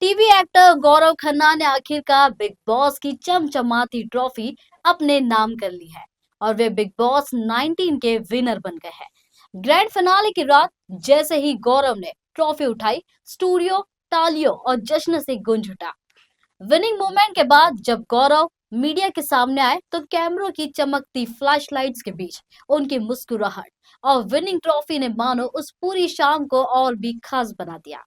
TV actor Gaurav Khanna ने आखिरकार big boss की चमचमाती ट्रॉफी अपने नाम कर ली है और वे बिग बॉस 19 के विनर बन गए हैं। ग्रैंड फिनाले की रात जैसे ही गौरव ने ट्रॉफी उठाई, स्टूडियो तालियों और जश्न से गूंज उठा। विनिंग मोमेंट के बाद जब गौरव मीडिया के सामने आए तो कैमरों की चमकती फ्लैशलाइट्स के बीच उनकी मुस्कुराहट और विनिंग ट्रॉफी ने मानो उस पूरी शाम को और भी खास बना दिया।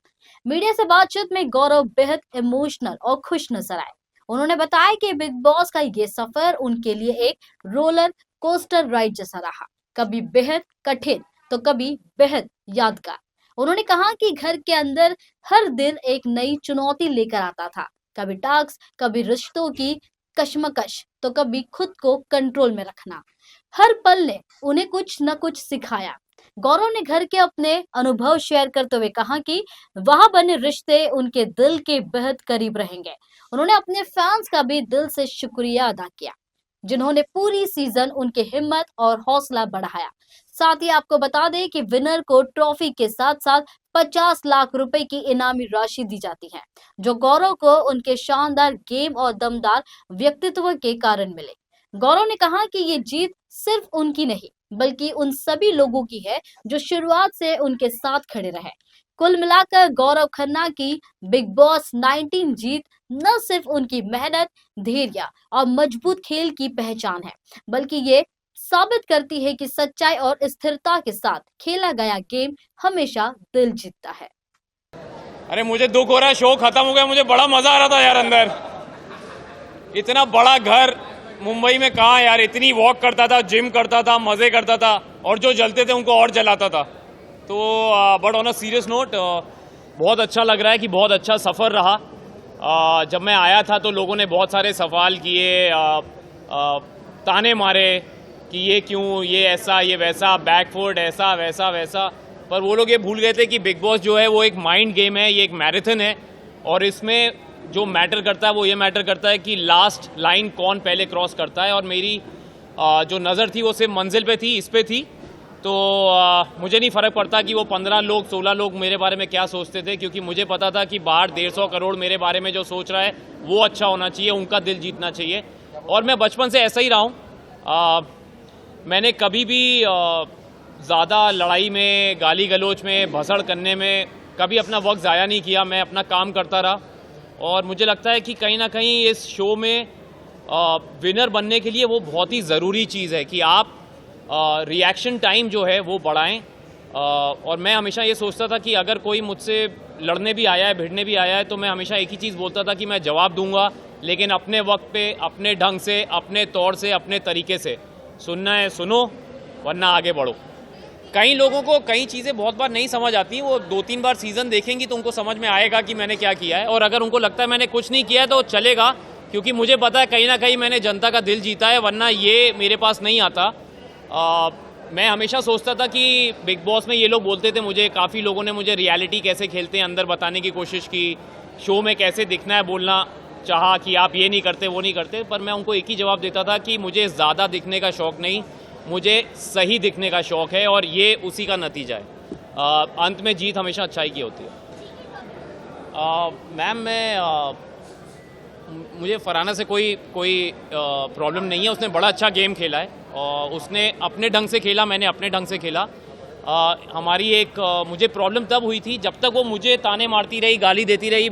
मीडिया से बातचीत में गौरव बेहद इमोशनल और खुश नजर आए। उन्होंने बताया कि बिग बॉस का ये सफर उनके लिए एक रोलर कोस्टर राइड जैसा रहा, कभी बेहद कठिन तो कभी बेहद यादगार। उन्होंने कहा कि घर के अंदर हर दिन एक नई चुनौती लेकर आता था, कभी टास्क, कभी रिश्तों की कश्मकश तो कभी खुद को कंट्रोल में रखना। हर पल ने उन्हें कुछ न कुछ सिखाया। गौरव ने घर के अपने अनुभव शेयर करते हुए कहा कि वहां बने रिश्ते उनके दिल के बेहद करीब रहेंगे। उन्होंने अपने फैंस का भी दिल से शुक्रिया अदा किया, जिन्होंने पूरी सीजन उनकी हिम्मत और हौसला बढ़ाया। साथ ही आपको बता दें कि विनर को ट्रॉफी के साथ साथ 50 लाख रुपए की इनामी राशि दी जाती है, जो गौरव को उनके शानदार गेम और दमदार व्यक्तित्व के कारण मिले। गौरव ने कहा कि ये जीत सिर्फ उनकी नहीं बल्कि उन सभी लोगों की है जो शुरुआत से उनके साथ खड़े रहे। कुल मिलाकर गौरव खन्ना की बिग बॉस 19 जीत न सिर्फ उनकी मेहनत, धैर्य और मजबूत खेल की पहचान है, बल्कि ये साबित करती है कि सच्चाई और स्थिरता के साथ खेला गया गेम हमेशा दिल जीतता है। अरे मुझे दुख हो रहा है, शो खत्म हो गया। मुझे बड़ा मजा आ रहा था यार, अंदर इतना बड़ा घर मुंबई में कहाँ यार। इतनी वॉक करता था, जिम करता था, मजे करता था और जो जलते थे उनको और जलाता था। तो but on a serious note बहुत अच्छा लग रहा है कि बहुत अच्छा सफ़र रहा। जब मैं आया था तो लोगों ने बहुत सारे सवाल किए, ताने मारे कि ये क्यों, ये ऐसा, ये वैसा, बैकफुट ऐसा वैसा वैसा। पर वो लोग ये भूल गए थे कि बिग बॉस जो है वो एक माइंड गेम है, ये एक मैराथन है और इसमें जो मैटर करता है वो ये मैटर करता है कि लास्ट लाइन कौन पहले क्रॉस करता है। और मेरी जो नज़र थी वो सिर्फ मंजिल पे थी, इस पे थी। तो मुझे नहीं फ़र्क पड़ता कि वो 15 लोग 16 लोग मेरे बारे में क्या सोचते थे, क्योंकि मुझे पता था कि बाहर 150 करोड़ मेरे बारे में जो सोच रहा है वो अच्छा होना चाहिए, उनका दिल जीतना चाहिए। और मैं बचपन से ऐसा ही रहा हूँ। मैंने कभी भी ज़्यादा लड़ाई में, गाली गलोच में, भसड़ करने में कभी अपना वक्त ज़ाया नहीं किया। मैं अपना काम करता रहा और मुझे लगता है कि कहीं ना कहीं इस शो में विनर बनने के लिए वो बहुत ही ज़रूरी चीज़ है कि आप रिएक्शन टाइम जो है वो बढ़ाएं। और मैं हमेशा ये सोचता था कि अगर कोई मुझसे लड़ने भी आया है, भिड़ने भी आया है, तो मैं हमेशा एक ही चीज़ बोलता था कि मैं जवाब दूंगा, लेकिन अपने वक्त पे, अपने ढंग से, अपने तौर से, अपने तरीके से। सुनना है सुनो, वरना आगे बढ़ो। कई लोगों को कई चीज़ें बहुत बार नहीं समझ आती, वो 2-3 बार सीज़न देखेंगी तो उनको समझ में आएगा कि मैंने क्या किया है। और अगर उनको लगता है मैंने कुछ नहीं किया है तो चलेगा, क्योंकि मुझे पता है कहीं ना कहीं मैंने जनता का दिल जीता है, वरना ये मेरे पास नहीं आता। मैं हमेशा सोचता था कि बिग बॉस में ये लोग बोलते थे मुझे, काफ़ी लोगों ने मुझे रियलिटी कैसे खेलते हैं अंदर बताने की कोशिश की, शो में कैसे दिखना है बोलना चाहा कि आप ये नहीं करते, वो नहीं करते। पर मैं उनको एक ही जवाब देता था कि मुझे ज़्यादा दिखने का शौक़ नहीं, मुझे सही दिखने का शौक़ है और ये उसी का नतीजा है। अंत में जीत हमेशा अच्छाई की होती है। मैम, मुझे फरहाना से कोई प्रॉब्लम नहीं है। उसने बड़ा अच्छा गेम खेला है और उसने अपने ढंग से खेला, मैंने अपने ढंग से खेला। हमारी मुझे प्रॉब्लम तब हुई थी जब तक वो मुझे ताने मारती रही, गाली देती रही।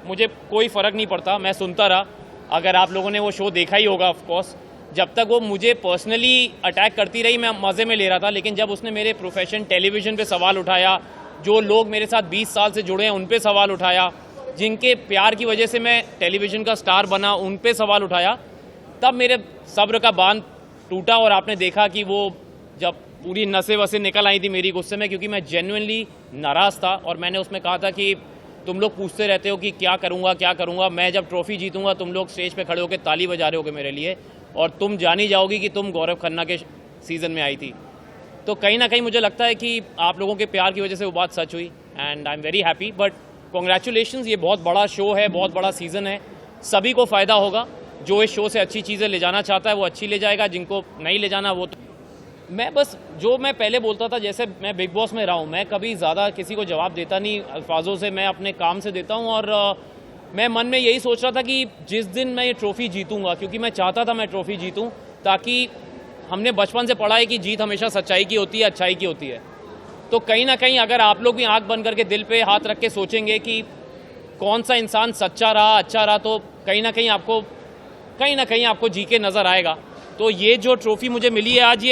मुझे कोई फ़र्क नहीं पड़ता, मैं सुनता रहा। अगर आप लोगों ने वो शो देखा ही होगा ऑफ कोर्स, जब तक वो मुझे पर्सनली अटैक करती रही मैं मज़े में ले रहा था। लेकिन जब उसने मेरे प्रोफेशन टेलीविज़न पे सवाल उठाया, जो लोग मेरे साथ 20 साल से जुड़े हैं उन पे सवाल उठाया, जिनके प्यार की वजह से मैं टेलीविज़न का स्टार बना उन पे सवाल उठाया, तब मेरे सब्र का बांध टूटा। और आपने देखा कि वो जब पूरी नसें वसें निकल आई थी मेरी गुस्से में, क्योंकि मैं जेन्युइनली नाराज़ था। और मैंने उसमें कहा था कि तुम लोग पूछते रहते हो कि क्या करूँगा क्या करूँगा, मैं जब ट्रॉफ़ी जीतूंगा तुम लोग स्टेज पे खड़े होकर ताली बजा रहे होगे मेरे लिए, और तुम जानी जाओगी कि तुम गौरव खन्ना के सीज़न में आई थी। तो कहीं ना कहीं मुझे लगता है कि आप लोगों के प्यार की वजह से वो बात सच हुई and I am very happy. But congratulations, ये बहुत बड़ा शो है, बहुत बड़ा सीज़न है, सभी को फ़ायदा होगा। जो इस शो से अच्छी चीज़ें ले जाना चाहता है वो अच्छी ले जाएगा, जिनको नहीं ले जाना वो मैं बस जो मैं पहले बोलता था, जैसे मैं बिग बॉस में रहा हूँ, मैं कभी ज़्यादा किसी को जवाब देता नहीं अल्फाजों से, मैं अपने काम से देता हूँ। और मैं मन में यही सोच रहा था कि जिस दिन मैं ये ट्रॉफ़ी जीतूंगा, क्योंकि मैं चाहता था मैं ट्रॉफ़ी जीतूं, ताकि हमने बचपन से पढ़ा है कि जीत हमेशा सच्चाई की होती है, अच्छाई की होती है। तो कहीं ना कहीं अगर आप लोग भी आंख बंद करके दिल पे हाथ रख के सोचेंगे कि कौन सा इंसान सच्चा रहा, अच्छा रहा, तो कहीं ना कहीं आपको जी के नज़र आएगा। तो ये जो ट्रॉफ़ी मुझे मिली है आज,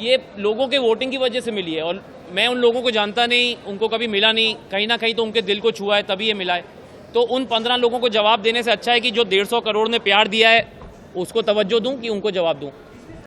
ये लोगों के वोटिंग की वजह से मिली है। और मैं उन लोगों को जानता नहीं, उनको कभी मिला नहीं, कहीं ना कहीं तो उनके दिल को छुआ है, तभी ये मिला है। तो उन 15 लोगों को जवाब देने से अच्छा है कि जो 150 करोड़ ने प्यार दिया है उसको तवज्जो दूं कि उनको जवाब दूं।